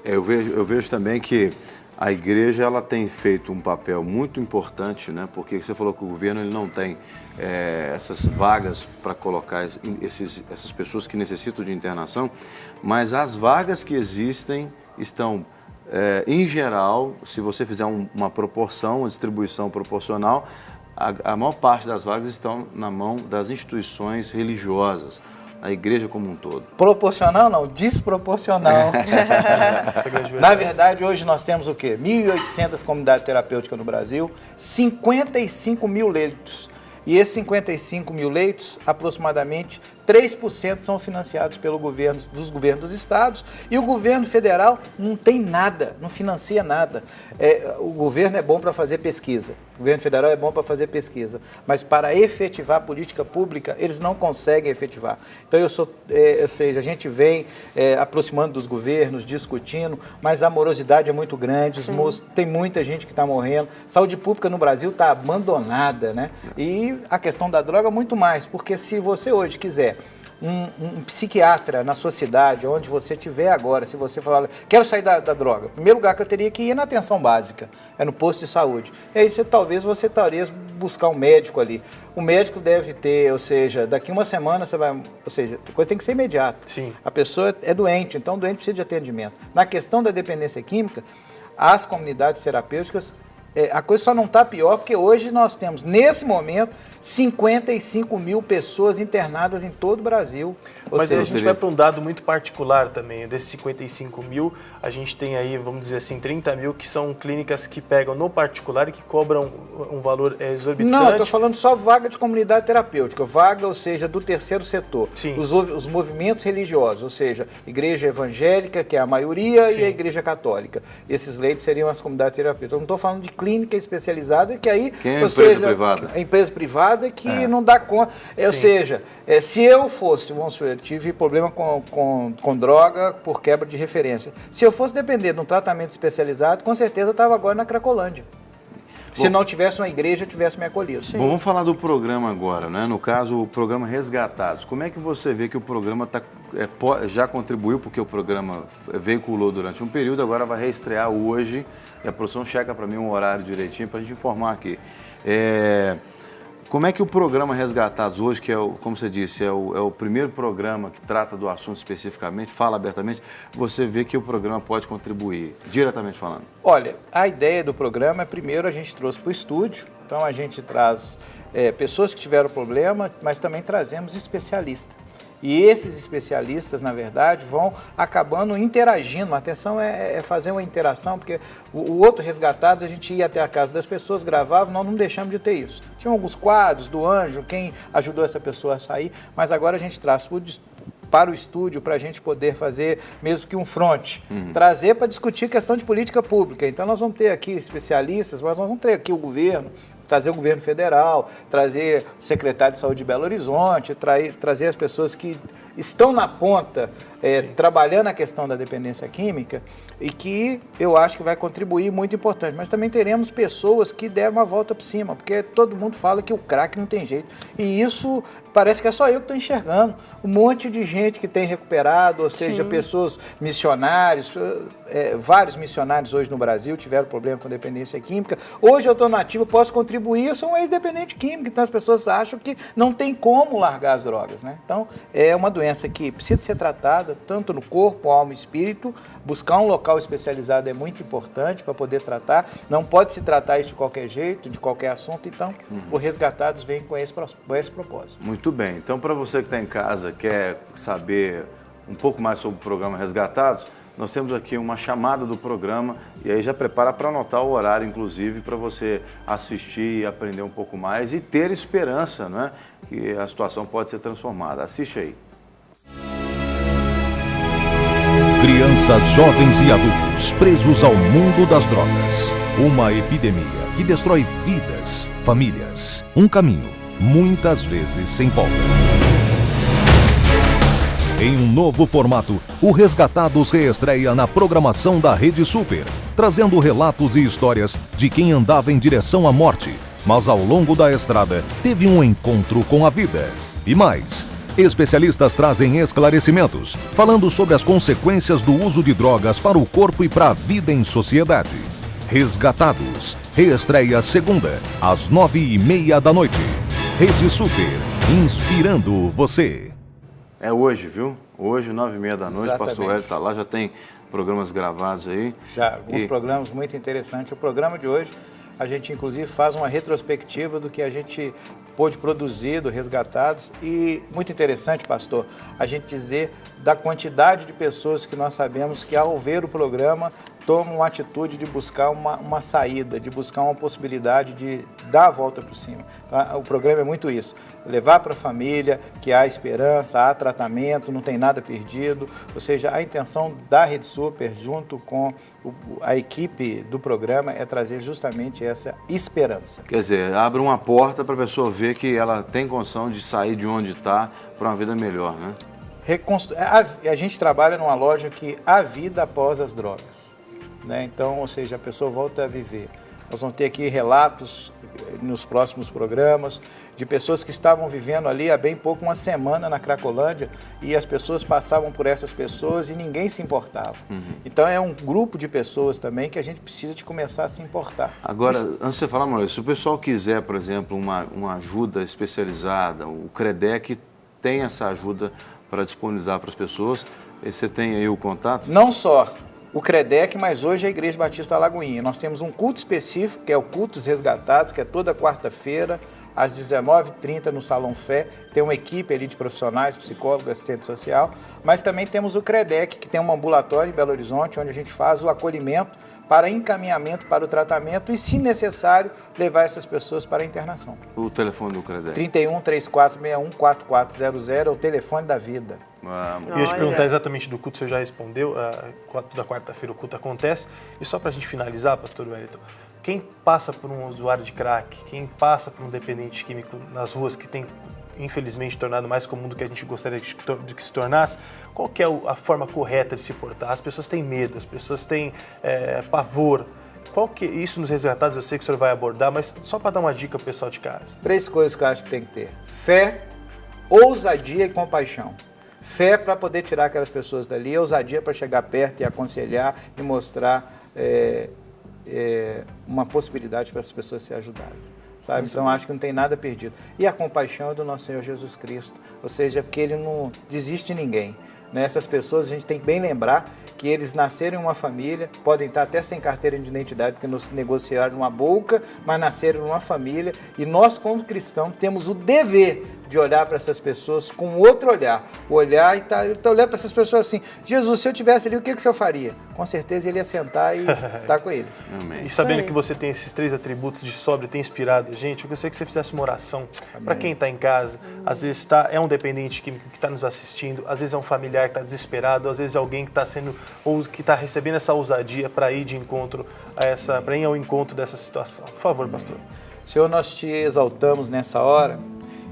Eu vejo também que a igreja ela tem feito um papel muito importante, né? Porque você falou que o governo ele não tem essas vagas para colocar essas pessoas que necessitam de internação, mas as vagas que existem estão, em geral, se você fizer uma proporção, uma distribuição proporcional, a maior parte das vagas estão na mão das instituições religiosas. A igreja como um todo. Proporcional não, desproporcional. Na verdade, hoje nós temos o quê? 1.800 comunidades terapêuticas no Brasil, 55 mil leitos. E esses 55 mil leitos, aproximadamente 3% são financiados dos governos dos estados, e o governo federal não tem nada, não financia nada. O governo é bom para fazer pesquisa, o governo federal é bom para fazer pesquisa, mas para efetivar a política pública, eles não conseguem efetivar. Então, ou seja, a gente vem aproximando dos governos, discutindo, mas a morosidade é muito grande, tem muita gente que está morrendo, saúde pública no Brasil está abandonada, né? E a questão da droga muito mais, porque se você hoje quiser um psiquiatra na sua cidade, onde você estiver agora, se você falar, quero sair da droga, o primeiro lugar que eu teria que ir é na atenção básica, é no posto de saúde. E aí talvez você estaria buscar um médico ali. O médico deve ter, ou seja, daqui uma semana você vai, ou seja, a coisa tem que ser imediata. Sim. A pessoa é doente, então o doente precisa de atendimento. Na questão da dependência química, as comunidades terapêuticas, a coisa só não está pior porque hoje nós temos, nesse momento, 55 mil pessoas internadas em todo o Brasil. Mas a gente vai para um dado muito particular também. Desses 55 mil, a gente tem aí, vamos dizer assim, 30 mil que são clínicas que pegam no particular e que cobram um valor exorbitante. Não, eu estou falando só vaga de comunidade terapêutica, vaga, ou seja, do terceiro setor. Sim. Os movimentos religiosos, ou seja, igreja evangélica, que é a maioria, Sim. E a igreja católica. Esses leitos seriam as comunidades terapêuticas. Eu não estou falando de clínica especializada, que aí... Quem é empresa privada? A empresa privada que não dá conta. Ou seja, se eu fosse, vamos supor, eu tive problema com droga por quebra de referência. Se eu fosse depender de um tratamento especializado, com certeza eu estava agora na Cracolândia. Se não tivesse uma igreja, eu tivesse me acolhido. Bom, vamos falar do programa agora, né? No caso, o programa Resgatados. Como é que você vê que o programa já contribuiu, porque o programa veiculou durante um período, agora vai reestrear hoje, e a produção checa para mim um horário direitinho para a gente informar aqui. Como é que o programa Resgatados hoje, que como você disse, é o primeiro programa que trata do assunto especificamente, fala abertamente, você vê que o programa pode contribuir, diretamente falando? Olha, a ideia do programa primeiro a gente trouxe para o estúdio, então a gente traz pessoas que tiveram problema, mas também trazemos especialistas. E esses especialistas, na verdade, vão acabando interagindo. A atenção é fazer uma interação, porque o outro Resgatados, a gente ia até a casa das pessoas, gravava, nós não deixamos de ter isso. Tinha alguns quadros do anjo, quem ajudou essa pessoa a sair, mas agora a gente traz para o estúdio, para a gente poder fazer mesmo que um fronte, trazer para discutir questão de política pública. Então nós vamos ter aqui especialistas, mas nós vamos ter aqui o governo, trazer o governo federal, trazer o secretário de saúde de Belo Horizonte, trazer as pessoas que estão na ponta, trabalhando a questão da dependência química, e que eu acho que vai contribuir muito importante. Mas também teremos pessoas que deram uma volta por cima, porque todo mundo fala que o crack não tem jeito. E isso parece que é só eu que estou enxergando. Um monte de gente que tem recuperado, ou seja, pessoas missionários, vários missionários hoje no Brasil tiveram problema com dependência química. Hoje eu estou nativo, posso contribuir, eu sou um ex-dependente químico, então as pessoas acham que não tem como largar as drogas, né? Então, é uma doença que precisa ser tratada, tanto no corpo, alma e espírito. Buscar um local especializado é muito importante para poder tratar. Não pode se tratar isso de qualquer jeito, de qualquer assunto. Então, o Resgatados vem com esse propósito. Muito bem. Então, para você que está em casa, quer saber um pouco mais sobre o programa Resgatados, nós temos aqui uma chamada do programa e aí já prepara para anotar o horário, inclusive, para você assistir e aprender um pouco mais e ter esperança, né, que a situação pode ser transformada. Assiste aí. Crianças, jovens e adultos presos ao mundo das drogas. Uma epidemia que destrói vidas, famílias. Um caminho, muitas vezes sem volta. Em um novo formato, o Resgatados reestreia na programação da Rede Super, trazendo relatos e histórias de quem andava em direção à morte, mas ao longo da estrada teve um encontro com a vida. E mais, Especialistas trazem esclarecimentos, falando sobre as consequências do uso de drogas para o corpo e para a vida em sociedade. Resgatados. Reestreia segunda, às 9h30 da noite. Rede Super, inspirando você. É hoje, viu? Hoje, 9h30 da noite, o pastor Hélio está lá, já tem programas gravados aí. Já, alguns programas muito interessantes. O programa de hoje, a gente inclusive faz uma retrospectiva do que a gente pôde produzir, do Resgatados. E muito interessante, pastor, a gente dizer da quantidade de pessoas que nós sabemos que ao ver o programa tomam uma atitude de buscar uma saída, de buscar uma possibilidade de dar a volta por cima. Então, o programa é muito isso, levar para a família que há esperança, há tratamento, não tem nada perdido, ou seja, a intenção da Rede Super, junto com a equipe do programa, é trazer justamente essa esperança. Quer dizer, abre uma porta para a pessoa ver que ela tem condição de sair de onde está para uma vida melhor, né? A gente trabalha numa loja que há vida após as drogas. Então, ou seja, a pessoa volta a viver. Nós vamos ter aqui relatos nos próximos programas de pessoas que estavam vivendo ali há bem pouco, uma semana na Cracolândia, e as pessoas passavam por essas pessoas e ninguém se importava. Então é um grupo de pessoas também que a gente precisa de começar a se importar. Agora, antes de você falar, Maurício, se o pessoal quiser, por exemplo, uma ajuda especializada, o Credec tem essa ajuda para disponibilizar para as pessoas, você tem aí o contato? Não só o Credec, mas hoje a Igreja Batista Alagoinha. Nós temos um culto específico, que é o Culto dos Resgatados, que é toda quarta-feira, às 19h30 no Salão Fé. Tem uma equipe ali de profissionais, psicólogo, assistente social, mas também temos o Credec, que tem um ambulatório em Belo Horizonte, onde a gente faz o acolhimento para encaminhamento para o tratamento e, se necessário, levar essas pessoas para a internação. O telefone do Credec? 31-3461-4400 é o telefone da vida. Eu ia te perguntar exatamente do culto, você já respondeu, da quarta-feira o culto acontece. E só para a gente finalizar, pastor Wellington, quem passa por um usuário de crack, quem passa por um dependente químico nas ruas, que tem infelizmente tornado mais comum do que a gente gostaria de que se tornasse, qual que é a forma correta de se portar? As pessoas têm medo, as pessoas têm pavor. Qual que isso nos Resgatados, eu sei que o senhor vai abordar, mas só para dar uma dica para o pessoal de casa. 3 coisas que eu acho que tem que ter: fé, ousadia e compaixão. Fé para poder tirar aquelas pessoas dali, ousadia para chegar perto e aconselhar e mostrar uma possibilidade para as pessoas se ajudarem. Sabe? Então, acho que não tem nada perdido. E a compaixão é do nosso Senhor Jesus Cristo, ou seja, porque Ele não desiste de ninguém. Essas pessoas, a gente tem que bem lembrar que eles nasceram em uma família, podem estar até sem carteira de identidade, porque nos negociaram uma boca, mas nasceram numa família, e nós, como cristãos, temos o dever de olhar para essas pessoas com outro olhar. Olhar e olhar para essas pessoas assim: Jesus, se eu estivesse ali, o que o senhor faria? Com certeza ele ia sentar e estar com eles. Amém. E sabendo que você tem esses 3 atributos de sóbrio, tem inspirado a gente, eu gostaria que você fizesse uma oração para quem está em casa. Às vezes é um dependente químico que está nos assistindo, às vezes é um familiar que está desesperado, às vezes é alguém que está recebendo essa ousadia para ir de encontro para ir ao encontro dessa situação. Por favor, pastor. Senhor, nós te exaltamos nessa hora.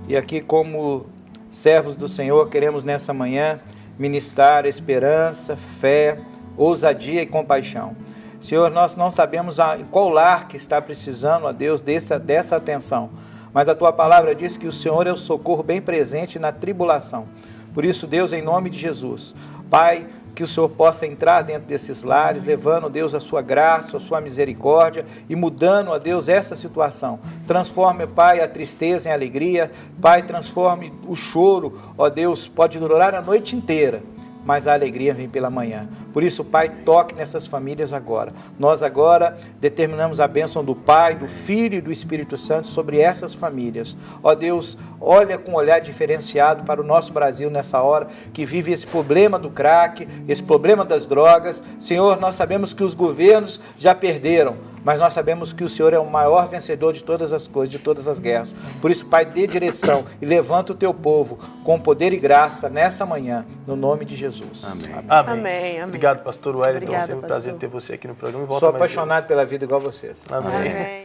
E aqui, como servos do Senhor, queremos nessa manhã ministrar esperança, fé, ousadia e compaixão. Senhor, nós não sabemos qual lar que está precisando, ó Deus, dessa atenção. Mas a Tua palavra diz que o Senhor é o socorro bem presente na tribulação. Por isso, Deus, em nome de Jesus, Pai, que o Senhor possa entrar dentro desses lares, levando, Deus, a sua graça, a sua misericórdia e mudando, ó Deus, essa situação. Transforme, Pai, a tristeza em alegria. Pai, transforme o choro, ó Deus, pode durar a noite inteira, mas a alegria vem pela manhã. Por isso, Pai, toque nessas famílias agora. Nós agora determinamos a bênção do Pai, do Filho e do Espírito Santo sobre essas famílias. Ó Deus, olha com um olhar diferenciado para o nosso Brasil nessa hora, que vive esse problema do crack, esse problema das drogas. Senhor, nós sabemos que os governos já perderam, mas nós sabemos que o Senhor é o maior vencedor de todas as coisas, de todas as guerras. Por isso, Pai, dê direção e levanta o Teu povo com poder e graça nessa manhã, no nome de Jesus. Amém. Amém. Amém. Obrigado, pastor Wellington. Obrigada, Sempre um prazer ter você aqui no programa. Sou apaixonado pela vida igual vocês. Amém. Amém.